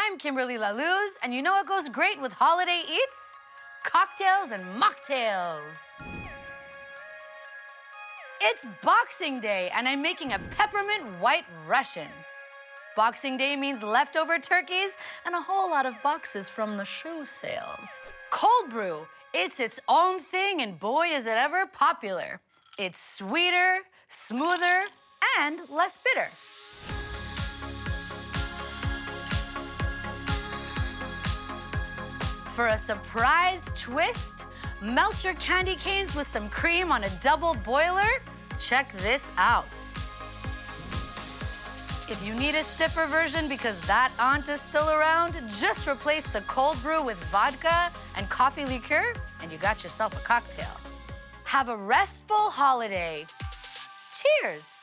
I'm Kimberly Lallouz, and you know what goes great with holiday eats? Cocktails and mocktails. It's Boxing Day, and I'm making a Peppermint White Russian. Boxing Day means leftover turkeys and a whole lot of boxes from the shoe sales. Cold brew, it's its own thing, and boy, is it ever popular. It's sweeter, smoother, and less bitter. For a surprise twist, melt your candy canes with some cream on a double boiler. Check this out. If you need a stiffer version because that aunt is still around, just replace the cold brew with vodka and coffee liqueur, and you got yourself a cocktail. Have a restful holiday. Cheers!